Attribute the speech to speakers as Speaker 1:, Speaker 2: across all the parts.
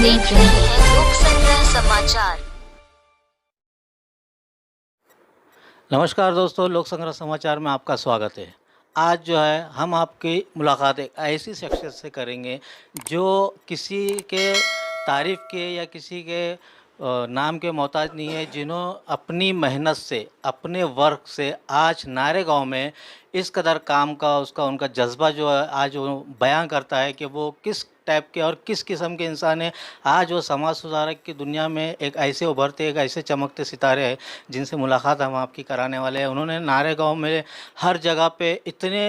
Speaker 1: देख रहे हैं लोक संग्रह समाचार।
Speaker 2: नमस्कार दोस्तों, लोक संग्रह समाचार में आपका स्वागत है। आज जो है हम आपकी मुलाकात एक ऐसी शख्सियत से करेंगे जो किसी के तारीफ़ के या किसी के नाम के मोहताज नहीं है, जिन्हों अपनी मेहनत से, अपने वर्क से आज नारेगाँव में इस कदर काम का उसका उनका जज्बा जो है आज वो बयां करता है कि वो किस टाइप के और किस किस्म के इंसान है। आज वो समाज सुधारक की दुनिया में एक ऐसे उभरते, एक ऐसे चमकते सितारे हैं जिनसे मुलाकात हम आपकी कराने वाले हैं। उन्होंने नारेगाँव में हर जगह पे इतने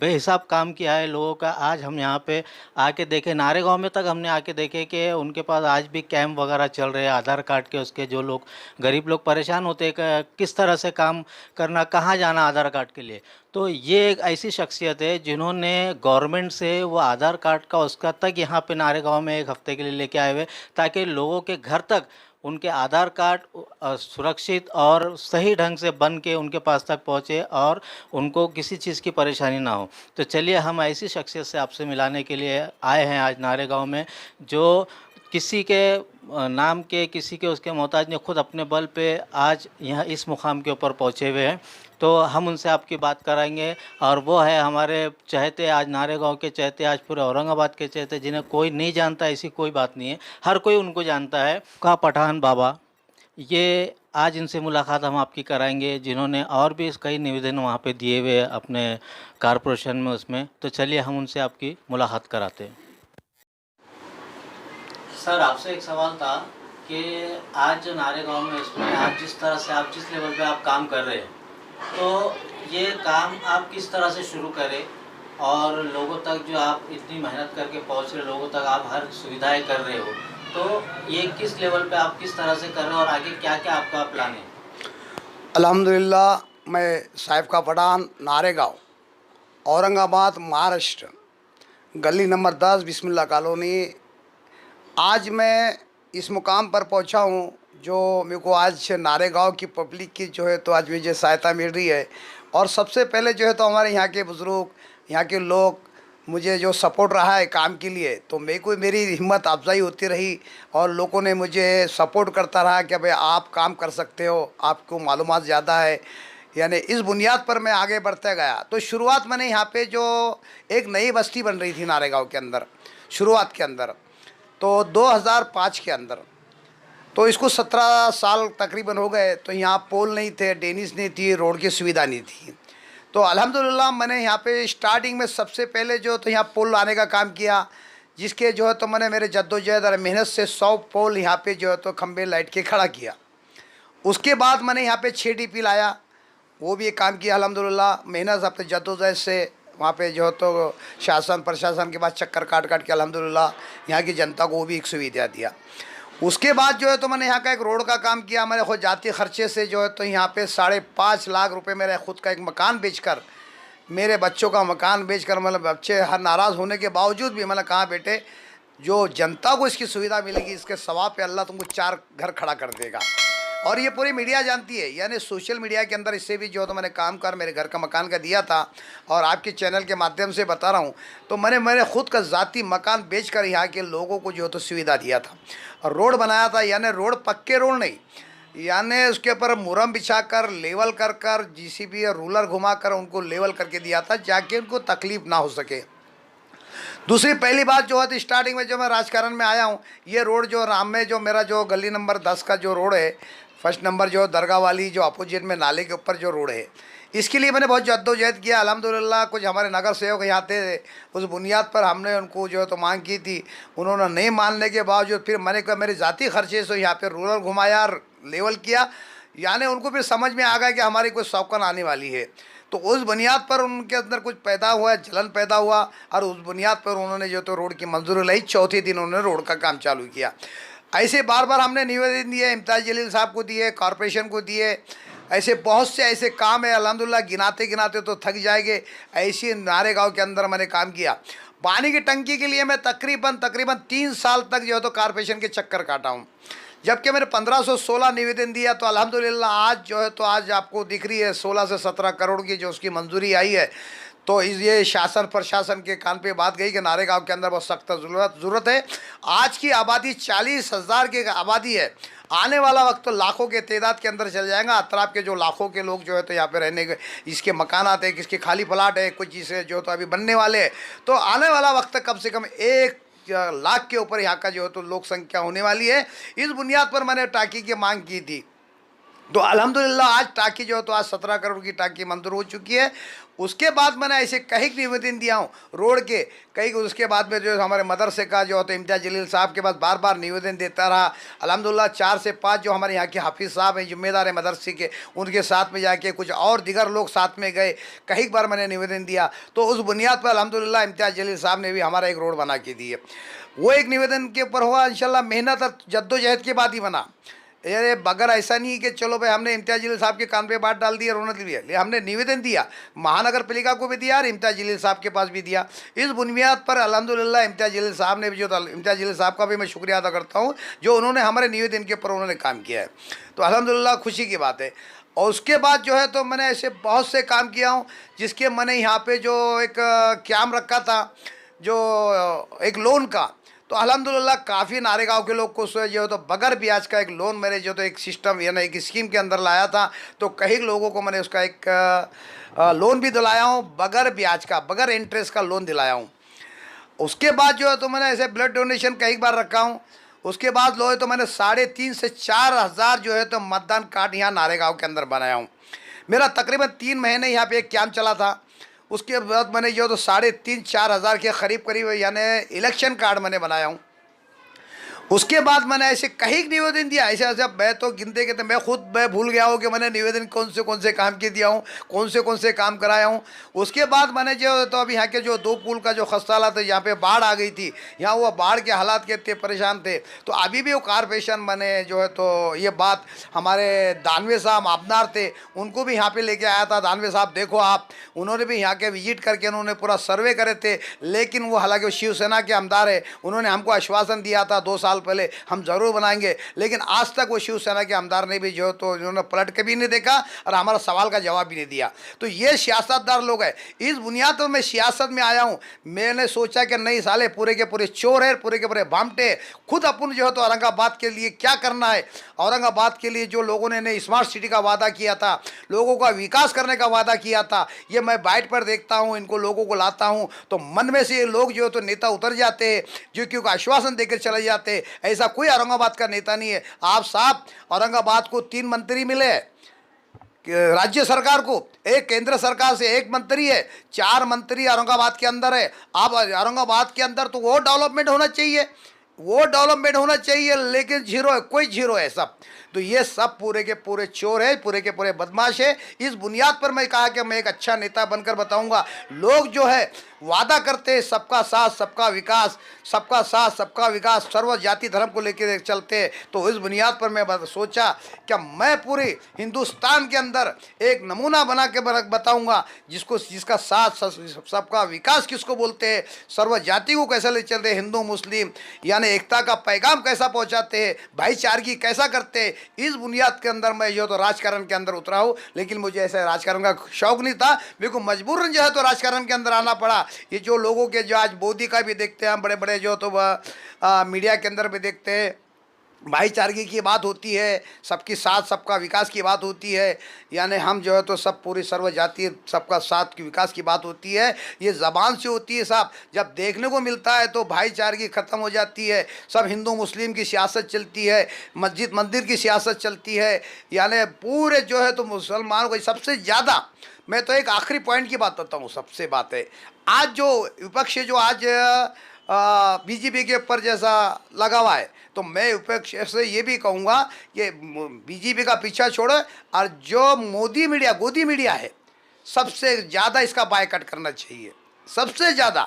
Speaker 2: बेहिसाब काम किया है लोगों का। आज हम यहाँ पे आके देखे, नारेगाँव में तक हमने आके देखे कि उनके पास आज भी कैंप वगैरह चल रहे हैं आधार कार्ड के, उसके जो लोग गरीब लोग परेशान होते हैं किस तरह से काम करना, कहाँ जाना आधार कार्ड के लिए। तो ये एक ऐसी शख्सियत है जिन्होंने गवर्नमेंट से वो आधार कार्ड का उसका तक यहाँ पे नारेगाँव में एक हफ्ते के लिए लेके आए हुए, ताकि लोगों के घर तक उनके आधार कार्ड सुरक्षित और सही ढंग से बन के उनके पास तक पहुँचे और उनको किसी चीज़ की परेशानी ना हो। तो चलिए हम ऐसी शख्सियत से आपसे मिलाने के लिए आए हैं आज नारेगाँव में, जो किसी के नाम के, किसी के उसके मोहताज ने, खुद अपने बल पे आज यहाँ इस मुकाम के ऊपर पहुँचे हुए हैं। तो हम उनसे आपकी बात कराएंगे और वो है हमारे चहेते, आज नारेगाँव के चहेते, आज पूरे औरंगाबाद के चहेते, जिन्हें कोई नहीं जानता ऐसी कोई बात नहीं है, हर कोई उनको जानता है। का पठान बाबा, ये आज इनसे मुलाकात हम आपकी कराएंगे, जिन्होंने और भी कई निवेदन वहाँ पे दिए हुए अपने कारपोरेशन में उसमें। तो चलिए हम उनसे आपकी मुलाकात कराते हैं। सर, आपसे एक सवाल था कि आज जो नारेगाँव में इसमें आज जिस तरह से आप जिस लेवल पे आप काम कर रहे हैं, तो ये काम आप किस तरह से शुरू करें और लोगों तक जो आप इतनी मेहनत करके पहुंच रहे, लोगों तक आप हर सुविधाएं कर रहे हो, तो ये किस लेवल पे आप किस तरह से कर रहे हो और आगे क्या क्या आपका प्लान है?
Speaker 3: अल्हम्दुलिल्लाह, मैं साहिब का पठान, नारेगाँव, औरंगाबाद, महाराष्ट्र, गली नंबर 10, बिस्मिल्लाह कॉलोनी। आज मैं इस मुकाम पर पहुंचा हूं जो मेरे को आज नारेगाँव की पब्लिक की जो है तो आज मुझे सहायता मिल रही है। और सबसे पहले जो है तो हमारे यहाँ के बुज़ुर्ग, यहाँ के लोग मुझे जो सपोर्ट रहा है काम के लिए, तो मेरी हिम्मत अफजाई होती रही और लोगों ने मुझे सपोर्ट करता रहा कि भाई आप काम कर सकते हो, आपको मालूमात ज़्यादा है, यानी इस बुनियाद पर मैं आगे बढ़ते गया। तो शुरुआत मैंने यहाँ पे जो एक नई बस्ती बन रही थी नारेगाँव के अंदर, शुरुआत के अंदर तो 2005 के अंदर, तो इसको 17 साल तकरीबन हो गए। तो यहाँ पोल नहीं थे, डेनिस नहीं थी, रोड की सुविधा नहीं थी। तो अल्हम्दुलिल्लाह मैंने यहाँ पे स्टार्टिंग में सबसे पहले जो तो यहाँ पोल लाने का काम किया, जिसके जो है तो मैंने मेरे जद्दोजहद और मेहनत से 100 पोल यहाँ पे जो है तो खंबे लाइट के खड़ा किया। उसके बाद मैंने यहाँ पे 6 डीपी लाया, वो भी एक काम किया अल्हम्दुलिल्लाह मेहनत अपने जद्दोजहद से। वहाँ पे जो है तो शासन प्रशासन के बाद चक्कर काट काट के अल्हम्दुलिल्लाह यहाँ की जनता को वो भी एक सुविधा दिया। उसके बाद जो है तो मैंने यहाँ का एक रोड का काम किया। मैंने खुद जाती खर्चे से जो है तो यहाँ पे 5.5 लाख रुपए मेरे खुद का एक मकान बेचकर, मेरे बच्चों का मकान बेचकर, मतलब बच्चे हर नाराज़ होने के बावजूद भी मतलब कहा बेटे जो जनता को इसकी सुविधा मिलेगी, इसके सवाब पे अल्लाह तुमको 4 घर खड़ा कर देगा। और ये पूरी मीडिया जानती है, यानी सोशल मीडिया के अंदर इससे भी जो तो मैंने काम कर मेरे घर का मकान का दिया था और आपके चैनल के माध्यम से बता रहा हूँ। तो मैंने मेरे खुद का ज़ाती मकान बेचकर यहाँ के लोगों को जो तो सुविधा दिया था और रोड बनाया था, यानी रोड पक्के रोड नहीं, यानी उसके ऊपर मुरम बिछाकर लेवल कर कर जीसीबी और रूलर घुमाकर उनको लेवल करके दिया था, जाके उनको तकलीफ़ ना हो सके। दूसरी पहली बात जो है तो स्टार्टिंग में जो मैं राजकारण में आया हूँ, ये रोड जो राम में जो मेरा जो गली नंबर 10 का जो रोड है, फर्स्ट नंबर जो दरगाह वाली जो अपोजिट में नाले के ऊपर जो रोड है, इसके लिए मैंने बहुत जद्दोजहद किया। अल्हम्दुलिल्लाह कुछ हमारे नगर सेवक यहाँ थे, उस बुनियाद पर हमने उनको जो है तो मांग की थी, उन्होंने नहीं मानने के बावजूद फिर मैंने कहा मेरे ज़ाती खर्चे से यहाँ पे रूरल घुमाया, लेवल किया, यानी उनको फिर समझ में आ गया कि हमारी कोई शौकन आने वाली है। तो उस बुनियाद पर उनके अंदर कुछ पैदा हुआ, जलन पैदा हुआ और उस बुनियाद पर उन्होंने जो तो रोड की मंजूरी लाई। चौथे दिन उन्होंने रोड का काम चालू किया। ऐसे बार बार हमने निवेदन दिए, इम्तियाज़ जलील साहब को दिए, कॉरपोरेशन को दिए, ऐसे बहुत से ऐसे काम है अल्हम्दुलिल्लाह गिनाते गिनाते तो थक जाएंगे। ऐसे नारेगाँव के अंदर मैंने काम किया। पानी की टंकी के लिए मैं तकरीबन 3 साल तक जो है तो कॉरपोरेशन के चक्कर काटा हूँ, जबकि मैंने 1516 निवेदन दिया। तो अल्हम्दुलिल्लाह आज जो है तो आज आपको दिख रही है 16 से 17 करोड़ की जो उसकी मंजूरी आई है। तो इस ये शासन प्रशासन के कान पे बात गई कि नारेगांव के अंदर बहुत सख्त ज़रूरत है। आज की आबादी 40,000 की आबादी है, आने वाला वक्त तो लाखों के तादाद के अंदर चल जाएगा। अतराफ के जो लाखों के लोग जो है तो यहाँ पे रहने के, इसके मकानात है, किसके खाली प्लाट है, कुछ चीज़ें जो तो अभी बनने वाले हैं। तो आने वाला वक्त कम से कम 1 लाख के ऊपर यहाँ का जो है तो लोक संख्या होने वाली है। इस बुनियाद पर मैंने टाँकी की मांग की थी, तो अल्हम्दुलिल्लाह आज टाँकी जो है तो आज 17 करोड़ की टाँकी मंजूर हो चुकी है। उसके बाद मैंने ऐसे कई निवेदन दिया हूँ रोड के कई, उसके बाद में जो हमारे मदरसे का जो है तो इम्तियाज़ जलील साहब के पास बार बार निवेदन देता रहा। अल्हम्दुलिल्लाह 4 से 5 जो हमारे यहाँ के हाफिज़ साहब हैं, जिम्मेदार है मदरसे के, उनके साथ में जाके कुछ और दिगर लोग साथ में गए, कई बार मैंने निवेदन दिया। तो उस बुनियाद पर अल्हम्दुलिल्लाह इम्तियाज़ जलील साहब ने भी हमारा एक रोड बना के दी है। वो एक निवेदन के ऊपर हुआ, इंशाल्लाह मेहनत और जद्दोजहद के बाद ही बना। ये बगैर ऐसा नहीं कि चलो भाई हमने इम्तियाज़ जलील साहब के कान पे बात डाल दी और उन्होंने दिया, हमने निवेदन दिया, महानगर पालिका को भी दिया और इम्तियाज़ जलील साहब के पास भी दिया। इस बुनियाद पर अल्हम्दुलिल्लाह इम्तियाज़ जलील साहब ने भी जो, इम्तियाज़ जलील साहब का भी मैं शुक्रिया अदा करता हूँ जो उन्होंने हमारे निवेदन के ऊपर उन्होंने काम किया है। तो अल्हम्दुलिल्लाह खुशी की बात है। और उसके बाद जो है तो मैंने ऐसे बहुत से काम किया हूँ जिसके मैंने यहाँ पर जो एक क्याम रखा था, जो एक लोन का, तो अल्हम्दुलिल्लाह काफ़ी नारेगांव के लोग को जो तो बगैर ब्याज का एक लोन मैंने जो तो एक सिस्टम यानी एक स्कीम के अंदर लाया था। तो कई लोगों को मैंने उसका एक लोन भी दिलाया हूँ, बगैर ब्याज का, बगैर इंटरेस्ट का लोन दिलाया हूँ। उसके बाद जो है तो मैंने ऐसे ब्लड डोनेशन कई बार रखा हूँ। उसके बाद लो है तो मैंने 3,500 से 4,000 जो है तो मतदान कार्ड यहाँ नारेगांव के अंदर बनाया हूँ। मेरा तकरीबन 3 महीने यहाँ पे एक कैंप चला था। उसके बाद मैंने जो तो 3,500-4 हज़ार के करीब यानी इलेक्शन कार्ड मैंने बनाया हूँ। उसके बाद मैंने ऐसे कई निवेदन दिया, ऐसे मैं तो गिनते के मैं खुद भूल गया हूँ कि मैंने निवेदन कौन से काम के दिया हूँ, कौन से काम कराया हूँ। उसके बाद मैंने जो तो अभी यहाँ के जो 2 पुल का जो खस्ता हालात है, यहाँ पे बाढ़ आ गई थी, यहाँ वो बाढ़ के हालात के थे, परेशान थे। तो अभी भी वो कारपोरेशन मैंने जो है तो ये बात हमारे दानवे साहब आबनार थे, उनको भी यहाँ पे लेके आया था। दानवे साहब देखो आप, उन्होंने भी यहाँ के विजिट करके उन्होंने पूरा सर्वे करे थे। लेकिन वो हालांकि वो शिवसेना के आमदार है, उन्होंने हमको आश्वासन दिया था 2 साल पहले हम ज़रूर बनाएंगे, लेकिन आज तक वो शिवसेना के आमदार ने भी जो तो उन्होंने पलट के भी नहीं देखा और हमारा सवाल का जवाब भी नहीं दिया। तो ये सियासतदार लोग हैं। इस बुनियाद पर मैं सियासत में आया हूँ। मैंने सोचा कि नहीं साले पूरे के पूरे चोर है, पूरे के पूरे भामटे। खुद अपन जो है तो औरंगाबाद के लिए क्या करना है, औरंगाबाद के लिए जो लोगों ने स्मार्ट सिटी का वादा किया था, लोगों का विकास करने का वादा किया था, ये मैं बाइट पर देखता हूँ, इनको लोगों को लाता हूँ तो मन में से ये लोग जो है तो नेता उतर जाते हैं, जो क्योंकि आश्वासन देकर चले जाते हैं। ऐसा कोई औरंगाबाद का नेता नहीं है। आप साहब औरंगाबाद को 3 मंत्री मिले, राज्य सरकार को, एक केंद्र सरकार से 1 मंत्री है, 4 मंत्री औरंगाबाद के अंदर है। आप औरंगाबाद के अंदर तो वो डेवलपमेंट होना चाहिए, वो डेवलपमेंट होना चाहिए, लेकिन जीरो है, कोई जीरो है सब। तो ये सब पूरे के पूरे चोर है, पूरे के पूरे बदमाश है। इस बुनियाद पर मैं कहा कि मैं एक अच्छा नेता बनकर बताऊंगा। लोग जो है वादा करते हैं सबका साथ सबका विकास, सबका साथ सबका विकास, सर्व जाति धर्म को लेकर चलते हैं। तो इस बुनियाद पर मैं सोचा कि मैं पूरे हिंदुस्तान के अंदर एक नमूना बना के बताऊंगा जिसका साथ सबका विकास किसको बोलते हैं, सर्व जाति को कैसा ले चलते हैं, हिंदू मुस्लिम यानी एकता का पैगाम कैसा पहुंचाते हैं, भाईचारगी कैसा करते हैं। इस बुनियाद के अंदर मैं जो तो राजकारण के अंदर उतरा हूँ। लेकिन मुझे ऐसा राजकारण का शौक नहीं था, मेरे को मजबूरन जो है तो राजकारण के अंदर आना पड़ा। ये जो लोगों के जो आज मोदी का भी देखते हैं हम, बड़े बड़े जो तो मीडिया के अंदर भी देखते हैं, भाईचारगी की बात होती है, सबकी साथ सबका विकास की बात होती है, यानी हम जो है तो सब पूरी सर्व जाति सबका साथ की विकास की बात होती है। ये ज़बान से होती है साहब, जब देखने को मिलता है तो भाईचारगी ख़त्म हो जाती है। सब हिंदू मुस्लिम की सियासत चलती है, मस्जिद मंदिर की सियासत चलती है, यानी पूरे जो है तो मुसलमानों को सबसे ज़्यादा। मैं तो एक आखिरी पॉइंट की बात करता हूँ, सबसे बात है आज जो विपक्ष जो आज बीजेपी के ऊपर जैसा लगा हुआ है, तो मैं विपक्ष से ये भी कहूँगा कि बीजेपी का पीछा छोड़े और जो मोदी मीडिया गोदी मीडिया है, सबसे ज़्यादा इसका बायकॉट करना चाहिए, सबसे ज़्यादा।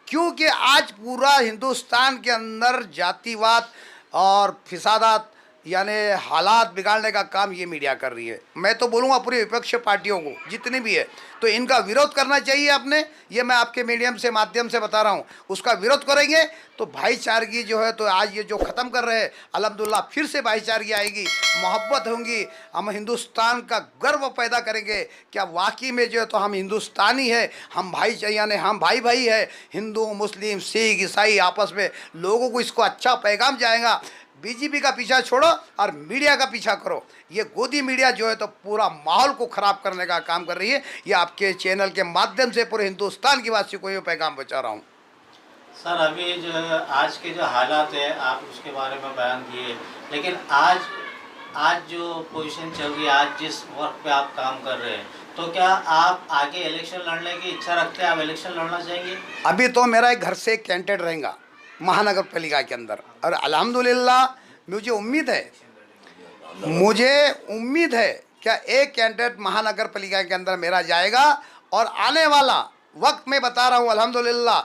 Speaker 3: क्योंकि आज पूरा हिंदुस्तान के अंदर जातिवाद और फिसादात यानी हालात बिगाड़ने का काम ये मीडिया कर रही है। मैं तो बोलूँगा पूरी विपक्ष पार्टियों को जितनी भी है तो इनका विरोध करना चाहिए आपने, ये मैं आपके मीडियम से माध्यम से बता रहा हूँ। उसका विरोध करेंगे तो भाईचारगी जो है तो आज ये जो ख़त्म कर रहे हैं अल्हम्दुलिल्लाह फिर से भाईचारगी आएगी, मोहब्बत होंगी, हम हिंदुस्तान का गर्व पैदा करेंगे। क्या वाकई में जो है तो हम हिंदुस्तानी है, हम भाई यानी हम भाई भाई है, हिंदू मुस्लिम सिख ईसाई आपस में लोगों को इसको अच्छा पैगाम जाएगा। बीजेपी का पीछा छोड़ो और मीडिया का पीछा करो। ये गोदी मीडिया जो है तो पूरा माहौल को ख़राब करने का काम कर रही है। ये आपके चैनल के माध्यम से पूरे हिंदुस्तान की वासी को ये पैगाम बचा रहा हूँ।
Speaker 2: सर अभी जो है आज के जो हालात है आप उसके बारे में बयान किए, लेकिन आज जो पोजीशन चल रही है, आज जिस वक्त पे आप काम कर रहे हैं, तो क्या आप आगे इलेक्शन लड़ने की इच्छा रखते हैं? आप इलेक्शन लड़ना चाहेंगे?
Speaker 3: अभी तो मेरा एक घर से एक कैंडिडेट रहेगा महानगर पालिका के अंदर, और अल्हम्दुलिल्लाह मुझे उम्मीद है क्या एक कैंडिडेट महानगर पालिका के अंदर मेरा जाएगा। और आने वाला वक्त में बता रहा हूँ अल्हम्दुलिल्लाह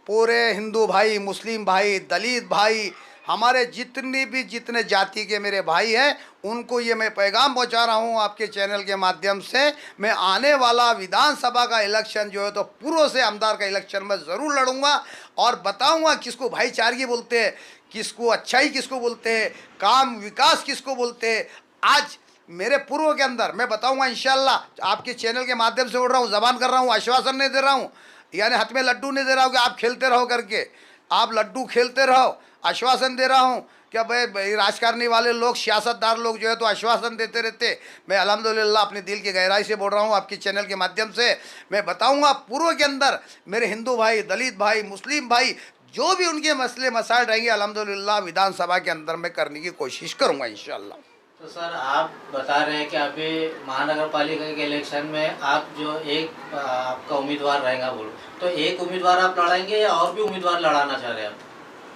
Speaker 3: पूरे हिंदू भाई, मुस्लिम भाई, दलित भाई, हमारे जितने जाति के मेरे भाई हैं उनको ये मैं पैगाम पहुंचा रहा हूं आपके चैनल के माध्यम से। मैं आने वाला विधानसभा का इलेक्शन जो है तो पूर्व से आमदार का इलेक्शन में ज़रूर लड़ूंगा और बताऊंगा किसको भाईचारगी बोलते हैं, किसको अच्छाई किसको बोलते हैं, काम विकास किसको बोलते हैं। आज मेरे पूर्व के अंदर मैं बताऊंगा इंशाल्लाह। आपके चैनल के माध्यम से उड़ रहा हूँ, जबान कर रहा हूँ, आश्वासन नहीं दे रहा हूँ, यानी हाथ में लड्डू नहीं दे रहा हूँ कि आप खेलते रहो करके, आप लड्डू खेलते रहो। आश्वासन दे रहा हूँ क्या भाई राजकारणी वाले लोग, सियासतदार लोग जो है तो आश्वासन देते रहते। मैं अल्हम्दुलिल्लाह अपने दिल की गहराई से बोल रहा हूँ आपके चैनल के माध्यम से। मैं बताऊँगा पूर्व के अंदर मेरे हिंदू भाई, दलित भाई, मुस्लिम भाई जो भी उनके मसले मसाइल रहेंगे अल्हम्दुलिल्लाह विधानसभा के अंदर मैं करने की कोशिश करूँगा इंशाअल्लाह।
Speaker 2: तो सर आप बता रहे हैं कि अभी महानगर पालिका के इलेक्शन में आप जो एक आपका उम्मीदवार रहेगा बोलो, तो एक उम्मीदवार आप लड़ाएंगे या और भी उम्मीदवार लड़ाना चाह रहे हैं आप?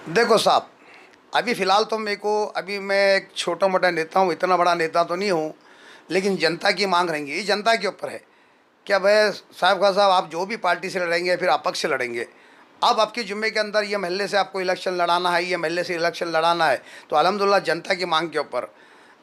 Speaker 3: देखो साहब, अभी फ़िलहाल तो मेरे को अभी मैं एक छोटा मोटा नेता हूँ, इतना बड़ा नेता तो नहीं हूँ, लेकिन जनता की मांग रहेंगी, ये जनता के ऊपर है। क्या भाई साहब आप जो भी पार्टी से लड़ेंगे फिर अपक्ष से लड़ेंगे, अब आपके जुम्मे के अंदर ये महल्ले से आपको इलेक्शन लड़ाना है, ये महल्ले से इलेक्शन लड़ाना है, तो अल्हम्दुलिल्लाह जनता की मांग के ऊपर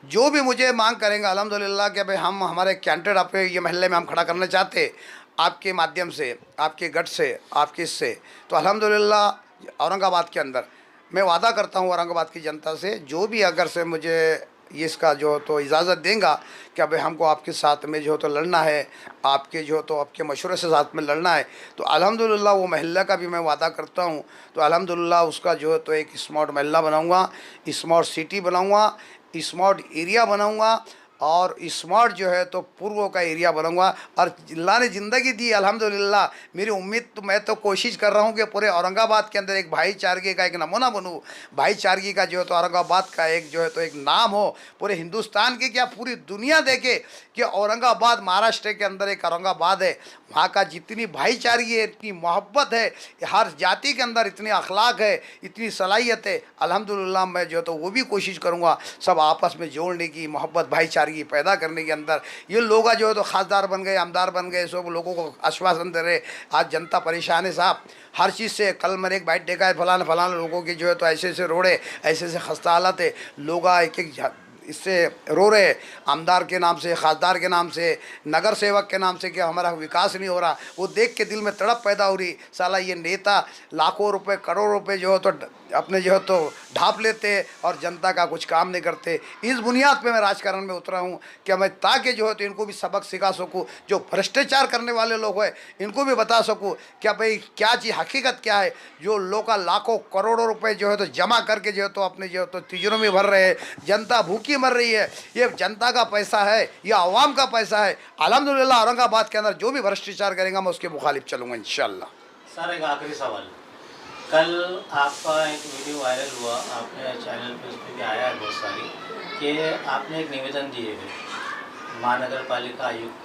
Speaker 3: जो भी मुझे मांग करेंगे अल्हम्दुलिल्लाह कि भाई हम हमारे कैंडिडेट आपके ये महल्ले में हम खड़ा करना चाहते आपके माध्यम से, आपके गठ से, आपके इससे, तो अल्हम्दुलिल्लाह औरंगाबाद के अंदर मैं वादा करता हूँ औरंगाबाद की जनता से, जो भी अगर से मुझे ये इसका जो तो इजाज़त देंगे कि भाई हमको आपके साथ में जो तो लड़ना है, आपके जो तो आपके मशवरे से साथ में लड़ना है, तो अल्हम्दुलिल्लाह वो महल्ला का भी मैं वादा करता हूँ। तो अल्हम्दुलिल्लाह उसका जो है तो एक स्मार्ट महल्ला बनाऊँगा, स्मार्ट सिटी बनाऊँगा, स्मार्ट एरिया बनाऊँगा और स्मार्ट जो है तो पूर्व का एरिया बनाऊंगा। और अल्लाह ने ज़िंदगी दी अल्हम्दुलिल्लाह, मेरी उम्मीद तो मैं तो कोशिश कर रहा हूं कि पूरे औरंगाबाद के अंदर एक भाईचारगी का एक नमूना बनूं, भाईचारगी का जो है तो औरंगाबाद का एक जो है तो एक नाम हो, पूरे हिंदुस्तान के क्या पूरी दुनिया देखे कि औरंगाबाद महाराष्ट्र के अंदर एक औरंगाबाद है, वहाँ का जितनी भाईचारगी है, इतनी मोहब्बत है, हर जाति के अंदर इतनी अखलाक है, इतनी सलाहियत है। अल्हम्दुलिल्लाह मैं जो तो वो भी कोशिश करूँगा सब आपस में जोड़ने की, मोहब्बत भाईचारगी पैदा करने के अंदर। ये लोग जो है तो खासदार बन गए, आमदार बन गए, सब लोगों को आश्वासन दे रहे, आज जनता परेशान है साहब हर चीज़ से। कल मैंने एक बाइट देखा है फलाना लोगों की जो है तो ऐसे ऐसे रोड़े, ऐसे ऐसे खस्ता हालत है, लोग एक एक इससे रो रहे, आमदार के नाम से, खासदार के नाम से, नगर सेवक के नाम से कि हमारा विकास नहीं हो रहा। वो देख के दिल में तड़प पैदा हो रही, साला ये नेता लाखों रुपए करोड़ों रुपए जो है तो अपने जो है तो ढाप लेते और जनता का कुछ काम नहीं करते। इस बुनियाद पे मैं राजकारण में उतरा हूँ कि मैं ताकि जो है तो इनको भी सबक सिखा सकूँ, जो भ्रष्टाचार करने वाले लोग हैं इनको भी बता सकूँ क्या भाई क्या चीज़ हकीकत क्या है। जो लोग का लाखों करोड़ों रुपए जो है तो जमा करके जो है तो अपने जो है तो तिजोरी में भर रहे हैं, जनता भूखी मर रही है, ये जनता का पैसा है, ये आवाम का पैसा है। अल्हम्दुलिल्लाह औरंगाबाद के अंदर जो भी भ्रष्टाचार करेगा मैं उसके मुखालिफ चलूँगा इंशाअल्लाह।
Speaker 2: सर एक आखिरी सवाल, कल आपका एक वीडियो वायरल हुआ, आपने चैनल पे उस पर भी आया है बहुत सारी, कि आपने एक निवेदन दिए हुए महानगर पालिका आयुक्त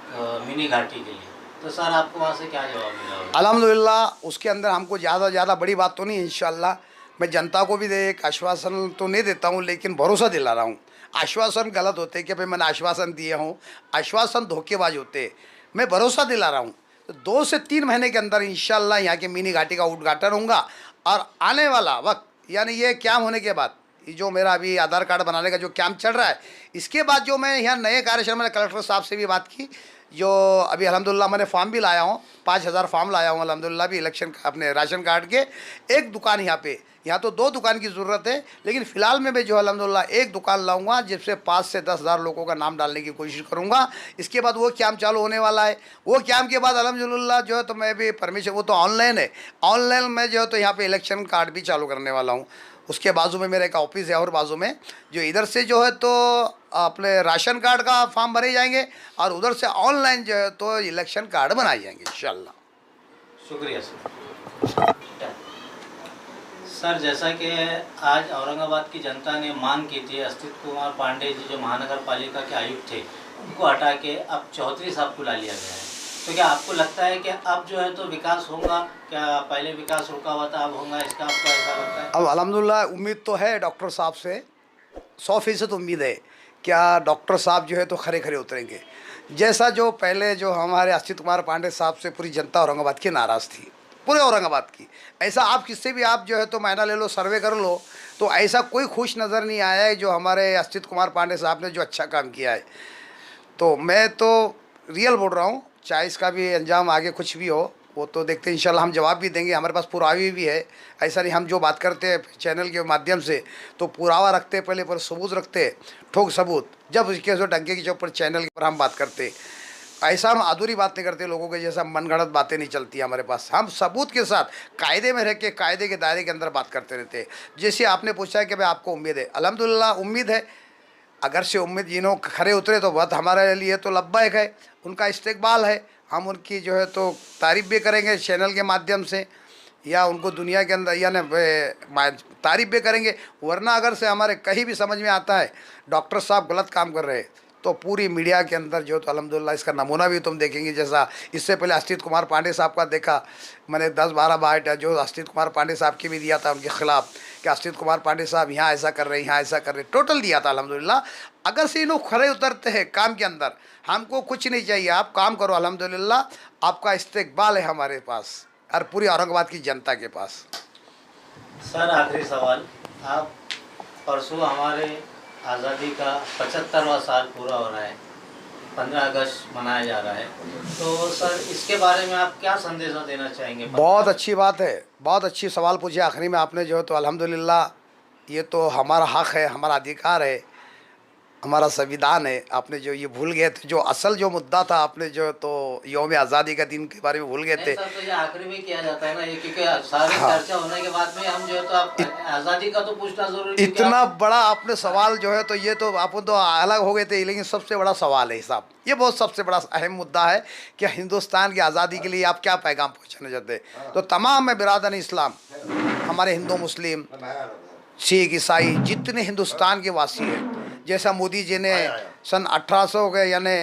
Speaker 2: को मिनी घाटी के लिए, तो सर आपको वहाँ से क्या जवाब मिला?
Speaker 3: अल्हम्दुलिल्लाह उसके अंदर हमको ज़्यादा बड़ी बात तो नहीं, इंशाअल्लाह मैं जनता को भी एक आश्वासन तो नहीं देता हूँ लेकिन भरोसा दिला रहा हूँ। आश्वासन गलत होते कि भाई मैंने आश्वासन दिए हूँ, आश्वासन धोखेबाज होते। मैं भरोसा दिला रहा हूँ तो 2 से 3 महीने के अंदर इंशाअल्लाह यहाँ के मिनी घाटी का उद्घाटन होगा। और आने वाला वक्त यानी ये क्या होने के बाद ये जो मेरा अभी आधार कार्ड बनाने का जो कैंप चल रहा है, इसके बाद जो मैं यहाँ नए कार्यक्रम, मैंने कलेक्टर साहब से भी बात की, जो अभी अल्हम्दुलिल्लाह मैंने फॉर्म भी लाया हूँ, 5,000 फॉर्म लाया हूँ अल्हम्दुलिल्लाह भी इलेक्शन अपने राशन कार्ड के। एक दुकान यहाँ तो 2 दुकान की ज़रूरत है, लेकिन फ़िलहाल में मैं जो अल्हम्दुलिल्लाह एक दुकान लाऊंगा, जिससे 5 से 10,000 लोगों का नाम डालने की कोशिश करूँगा। इसके बाद वो कैंप चालू होने वाला है। वो कैंप के बाद अल्हम्दुलिल्लाह जो है तो मैं भी परमिशन, वो तो ऑनलाइन है, ऑनलाइन में जो है तो यहाँ पे इलेक्शन कार्ड भी चालू करने वाला हूँ। उसके बाजू में मेरा एक ऑफिस है और बाजू में जो इधर से जो है तो अपने राशन कार्ड का फॉर्म भरे जाएंगे और उधर से ऑनलाइन जो है तो इलेक्शन कार्ड बनाए जाएंगे इंशाल्लाह।
Speaker 2: शुक्रिया सर। सर, जैसा कि आज औरंगाबाद की जनता ने मांग की थी, अस्तित कुमार पांडे जी जो महानगर पालिका के आयुक्त थे, उनको हटा के अब चौधरी साहब को ला लिया गया है, तो क्या आपको लगता है कि अब जो है तो विकास होगा? क्या पहले विकास रुका हुआ था, अब होगा, इसका आपको ऐसा लगता है?
Speaker 3: अब अल्हम्दुलिल्लाह उम्मीद तो है डॉक्टर साहब से, 100% उम्मीद है। क्या डॉक्टर साहब जो है तो खरे खरे उतरेंगे। जैसा जो पहले जो हमारे अस्तित कुमार पांडे साहब से पूरी जनता औरंगाबाद की नाराज़ थी, पूरे औरंगाबाद की, ऐसा आप किससे भी आप जो है तो मायना ले लो, सर्वे कर लो, तो ऐसा कोई खुश नज़र नहीं आया है जो हमारे अस्तित कुमार पांडे साहब ने जो अच्छा काम किया है। तो मैं तो रियल बोल रहा हूँ, चाहे इसका भी अंजाम आगे कुछ भी हो वो तो देखते हैं इंशाल्लाह, हम जवाब भी देंगे, हमारे पास पुरावे भी है। ऐसा नहीं हम जो बात करते हैं चैनल के माध्यम से तो पुरावा रखते हैं पहले, पर सबूत रखते हैं, ठोक सबूत, जब उसके जो डंके के ऊपर चैनल के ऊपर हम बात करते, ऐसा हम अधूरी बात नहीं करते, लोगों के जैसा मनगढ़ंत बातें नहीं चलती हमारे पास। हम सबूत के साथ कायदे में रह के कायदे के दायरे के अंदर बात करते रहते हैं। जैसे आपने पूछा है कि भाई आपको उम्मीद है, अल्हम्दुलिल्लाह उम्मीद है। अगर से उम्मीद जिन्हों खरे उतरे तो बहुत हमारे लिए तो लब्बैक है, उनका इस्तकबाल है। हम उनकी जो है तो तारीफ़ भी करेंगे चैनल के माध्यम से, या उनको दुनिया के अंदर यानी तारीफ़ भी करेंगे। वरना अगर से हमारे कहीं भी समझ में आता है डॉक्टर साहब गलत काम कर रहे हैं तो पूरी मीडिया के अंदर जो तो अल्हम्दुलिल्लाह इसका नमूना भी तुम देखेंगे। जैसा इससे पहले अस्तित कुमार पांडे साहब का देखा मैंने 10-12 बाइट जो अस्तित कुमार पांडे साहब की भी दिया था उनके खिलाफ कि अस्तित कुमार पांडे साहब यहाँ ऐसा कर रहे हैं, यहाँ ऐसा कर रहे, टोटल दिया था अल्हम्दुलिल्लाह। अगर से इन्हों खरे उतरते हैं काम के अंदर, हमको कुछ नहीं चाहिए, आप काम करो, अल्हम्दुलिल्लाह आपका इस्तकबाल है हमारे पास और पूरी औरंगाबाद की जनता के पास।
Speaker 2: सर, आखिरी सवाल, आप परसों हमारे आज़ादी का 75वां साल पूरा हो रहा है, 15 अगस्त मनाया जा रहा है, तो सर इसके बारे में आप क्या संदेश देना चाहेंगे?
Speaker 3: बहुत अच्छी बात है, बहुत अच्छी सवाल पूछे आखिरी में आपने जो है तो अल्हम्दुलिल्लाह ये तो हमारा हक़ है, हमारा अधिकार है, हमारा संविधान है। आपने जो ये भूल गए थे, जो असल जो मुद्दा था, आपने जो तो यौम आज़ादी का दिन के बारे में भूल गए थे।
Speaker 2: सर, तो ये आखिरी में किया जाता है ना ये, क्योंकि सारी चर्चा होने के बाद में हम जो है तो आप आज़ादी का तो पूछना जरूरी है।
Speaker 3: इतना बड़ा आपने सवाल जो है तो ये तो आप तो अलग हो गए थे, लेकिन सबसे बड़ा सवाल है साहब, ये बहुत सबसे बड़ा अहम मुद्दा है कि हिंदुस्तान की आज़ादी के लिए आप क्या पैगाम पहुँचाना चाहते हैं। तो तमाम में बिरादर इस्लाम, हमारे हिंदू मुस्लिम सिख ईसाई जितने हिंदुस्तान के वासी हैं, जैसा मोदी जी ने सन 1800 के यानी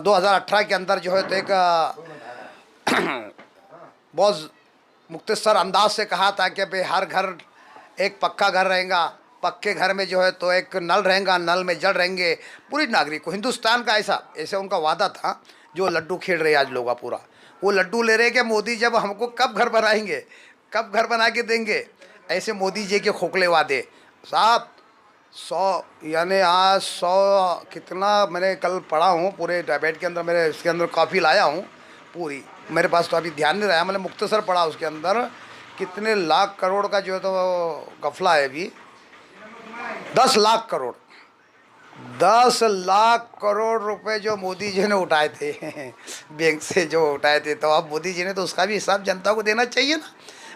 Speaker 3: 2018 के अंदर जो है तो एक बहुत मुख्तसर अंदाज से कहा था कि भाई हर घर एक पक्का घर रहेगा, पक्के घर में जो है तो एक नल रहेगा, नल में जल रहेंगे पूरी नागरिक को। हिंदुस्तान का ऐसे उनका वादा था। जो लड्डू खेल रहे आज लोग पूरा वो लड्डू ले रहे कि मोदी जब हमको कब घर बनाएंगे, कब घर बना के देंगे, ऐसे मोदी जी के खोखले वादे साहब। 100 यानी आज 100 कितना मैंने कल पढ़ा हूँ पूरे डायबेट के अंदर, मेरे इसके अंदर कॉपी लाया हूँ पूरी, मेरे पास तो अभी ध्यान नहीं रहा, मैंने मुख्तसर पढ़ा उसके अंदर कितने लाख करोड़ का जो है तो गफला है अभी, 10 लाख करोड़, 10 लाख करोड़ रुपए जो मोदी जी ने उठाए थे बैंक से जो उठाए थे, तो अब मोदी जी ने तो उसका भी हिसाब जनता को देना चाहिए ना।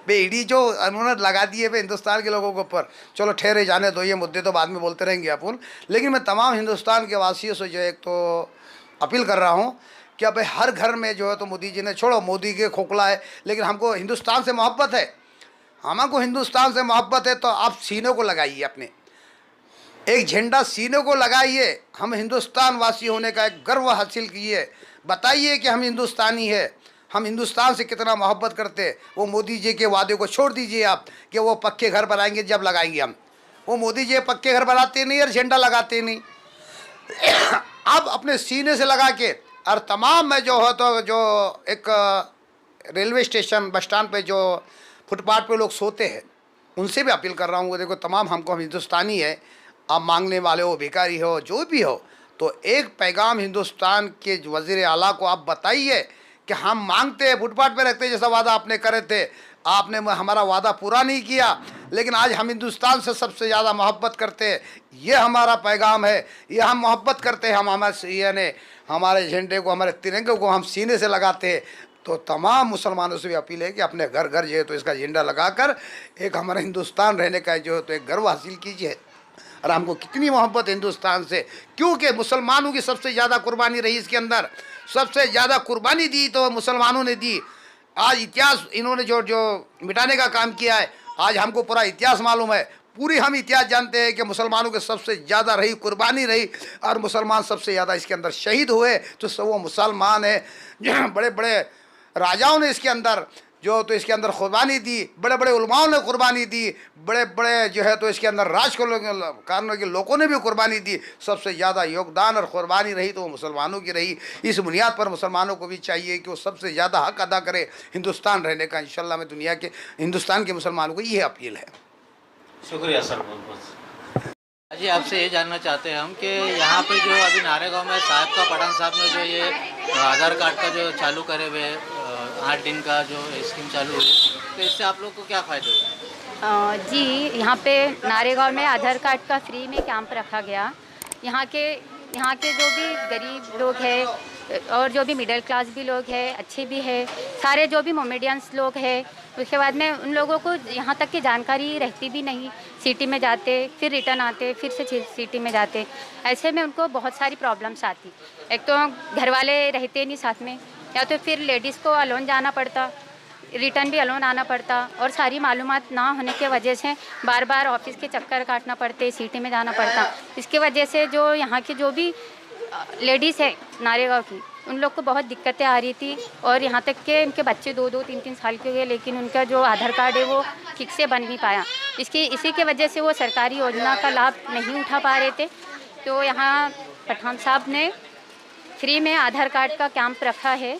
Speaker 3: ईडी जो उन्होंने लगा दिए पे हिंदुस्तान के लोगों के ऊपर, चलो ठहरे जाने दो, ये मुद्दे तो बाद में बोलते रहेंगे अपन। लेकिन मैं तमाम हिंदुस्तान के वासियों से जो एक तो अपील कर रहा हूँ कि अब हर घर में जो है तो मोदी जी ने, छोड़ो मोदी के खोखला है, लेकिन हमको हिंदुस्तान से मोहब्बत है, हमको हिंदुस्तान से मोहब्बत है, तो आप सीने को लगाइए, अपने एक झंडा सीने को लगाइए, हम हिंदुस्तान वासी होने का एक गर्व हासिल किए, बताइए कि हम हिंदुस्तानी है, हम हिंदुस्तान से कितना मोहब्बत करते। वो मोदी जी के वादे को छोड़ दीजिए आप कि वो पक्के घर बनाएंगे, जब लगाएंगे हम, वो मोदी जी पक्के घर बनाते नहीं और झंडा लगाते नहीं। आप अपने सीने से लगा के, और तमाम में जो हो तो जो एक रेलवे स्टेशन बस स्टैंड पे जो फुटपाथ पे लोग सोते हैं, उनसे भी अपील कर रहा हूँ, देखो तमाम हम हिंदुस्तानी है, आप मांगने वाले हो, भिखारी हो, जो भी हो, तो एक पैगाम हिंदुस्तान के वज़ीर आला को आप बताइए कि हम मांगते हैं, फुटपाथ पे रखते हैं, जैसा वादा आपने करे थे, आपने हमारा वादा पूरा नहीं किया, लेकिन आज हम हिंदुस्तान से सबसे ज़्यादा मोहब्बत करते हैं, ये हमारा पैगाम है, ये हम मोहब्बत करते हैं, हम हमारे यानी हमारे झंडे को, हमारे तिरंगे को हम सीने से लगाते हैं। तो तमाम मुसलमानों से भी अपील है कि अपने घर घर जो है तो इसका झंडा लगाकर एक हमारा हिंदुस्तान रहने का जो है तो एक गर्व हासिल कीजिए। और हमको कितनी मोहब्बत हिंदुस्तान से, क्योंकि मुसलमानों की सबसे ज़्यादा कुर्बानी रही इसके अंदर, सबसे ज़्यादा कुर्बानी दी तो मुसलमानों ने दी। आज इतिहास इन्होंने जो जो मिटाने का काम किया है, आज हमको पूरा इतिहास मालूम है, पूरी हम इतिहास जानते हैं कि मुसलमानों के सबसे ज़्यादा रही कुर्बानी रही, और मुसलमान सबसे ज़्यादा इसके अंदर शहीद हुए तो सब वो मुसलमान है। जो बड़े बड़े राजाओं ने इसके अंदर जो तो इसके अंदर कुर्बानी दी, बड़े बड़े उलमाओं ने कुर्बानी दी, बड़े बड़े जो है तो इसके अंदर राजकारणों के लोगों ने भी कुर्बानी दी। सबसे ज़्यादा योगदान और कुर्बानी रही तो वो मुसलमानों की रही। इस बुनियाद पर मुसलमानों को भी चाहिए कि वो सबसे ज़्यादा हक अदा करे हिंदुस्तान रहने का। इंशाल्लाह मैं दुनिया के हिंदुस्तान के मुसलमानों को ये अपील है।
Speaker 2: शुक्रिया सर, बहुत बहुत। जी, आपसे ये जानना चाहते हैं हम कि यहाँ पे जो अभी नारेगांव में साहब का पठान साहब ने जो ये आधार कार्ड का जो चालू करे हुए 8 दिन का जो स्कीम चालू हुई, तो इससे आप लोग को क्या फ़ायदे हुए?
Speaker 4: जी, यहाँ पे नारेगांव में आधार कार्ड का फ्री में कैंप रखा गया। यहाँ के जो भी गरीब लोग हैं और जो भी मिडिल क्लास भी लोग हैं, अच्छे भी हैं, सारे जो भी मोमेडियंस लोग हैं, उसके बाद में उन लोगों को यहाँ तक की जानकारी रहती भी नहीं, सिटी में जाते फिर रिटर्न आते, फिर से सिटी में जाते, ऐसे में उनको बहुत सारी प्रॉब्लम्स आती। एक तो घर वाले रहते नहीं साथ में, या तो फिर लेडीज़ को अलोन जाना पड़ता, रिटर्न भी अलोन आना पड़ता, और सारी मालूमात ना होने की वजह से बार बार ऑफिस के चक्कर काटना पड़ते, सिटी में जाना पड़ता। इसकी वजह से जो यहाँ की जो भी लेडीज़ है नारेगांव की, उन लोग को बहुत दिक्कतें आ रही थी, और यहाँ तक कि उनके बच्चे 2-2, 3-3 साल के हुए, लेकिन उनका जो आधार कार्ड है वो ठीक से बन नहीं पाया। इसी के वजह से वो सरकारी योजना का लाभ नहीं उठा पा रहे थे। तो यहाँ पठान साहब ने फ्री में आधार कार्ड का कैंप रखा है।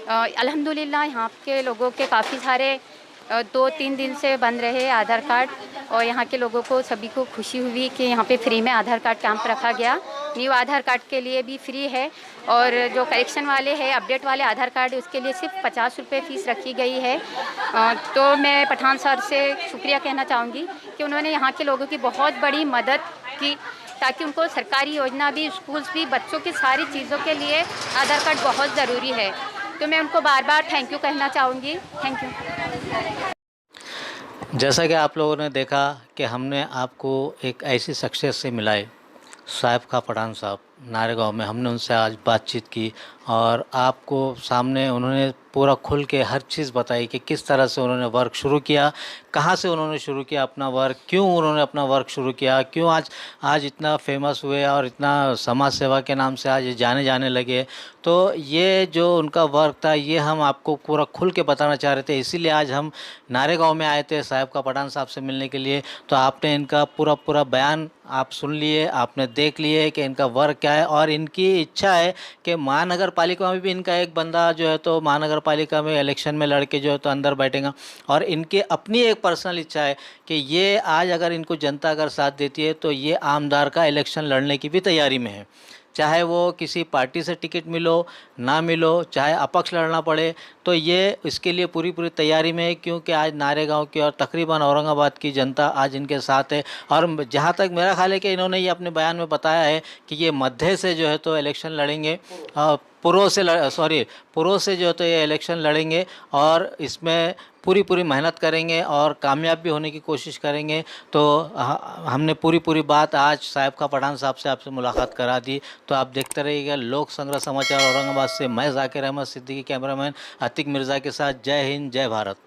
Speaker 4: अल्हम्दुलिल्लाह यहाँ के लोगों के काफ़ी सारे 2-3 दिन से बन रहे आधार कार्ड, और यहाँ के लोगों को सभी को खुशी हुई कि यहाँ पे फ्री में आधार कार्ड कैंप रखा गया। न्यू आधार कार्ड के लिए भी फ्री है, और जो करेक्शन वाले हैं, अपडेट वाले आधार कार्ड, उसके लिए सिर्फ 50 रुपये फ़ीस रखी गई है। तो मैं पठान सर से शुक्रिया कहना चाहूँगी कि उन्होंने यहाँ के लोगों की बहुत बड़ी मदद की, ताकि उनको सरकारी योजना भी, स्कूल्स भी, बच्चों की सारी चीज़ों के लिए आधार कार्ड बहुत ज़रूरी है। तो मैं उनको बार बार थैंक यू कहना चाहूँगी। Thank you.
Speaker 2: जैसा कि आप लोगों ने देखा कि हमने आपको एक ऐसी शख्सियत से मिलाए, साहब का पठान साहब नारेगांव में, हमने उनसे आज बातचीत की, और आपको सामने उन्होंने पूरा खुल के हर चीज़ बताई कि किस तरह से उन्होंने वर्क शुरू किया, कहाँ से उन्होंने शुरू किया अपना वर्क, क्यों उन्होंने अपना वर्क शुरू किया, क्यों आज इतना फेमस हुए और इतना समाज सेवा के नाम से आज ये जाने लगे। तो ये जो उनका वर्क था, ये हम आपको पूरा खुल के बताना चाह रहे थे, इसीलिए आज हम नारेगांव में आए थे साहब का पठान साहब से मिलने के लिए। तो आपने इनका पूरा बयान आप सुन लिए, आपने देख लिए कि इनका वर्क क्या है, और इनकी इच्छा है कि महानगर पालिका में भी इनका एक बंदा जो है तो महानगर पालिका में इलेक्शन में लड़के जो है तो अंदर बैठेगा, और इनकी अपनी एक पर्सनल इच्छा है कि ये आज अगर इनको जनता अगर साथ देती है तो ये आमदार का इलेक्शन लड़ने की भी तैयारी में है, चाहे वो किसी पार्टी से टिकट मिलो ना मिलो, चाहे अपक्ष लड़ना पड़े, तो ये इसके लिए पूरी तैयारी में है, क्योंकि आज नारेगांव की और तकरीबन औरंगाबाद की जनता आज इनके साथ है। और जहाँ तक मेरा ख्याल है कि इन्होंने ये अपने बयान में बताया है कि ये मध्य से जो है तो इलेक्शन लड़ेंगे, पूर्व से जो है तो ये इलेक्शन लड़ेंगे, और इसमें पूरी मेहनत करेंगे और कामयाब भी होने की कोशिश करेंगे। तो हमने पूरी बात आज साहब का पठान साहब से आपसे मुलाकात करा दी। तो आप देखते रहिएगा लोक संग्रह समाचार औरंगाबाद से। मैं जाकिर अहमद सिद्दीकी, कैमरामैन अतीक मिर्ज़ा के साथ। जय हिंद, जय भारत।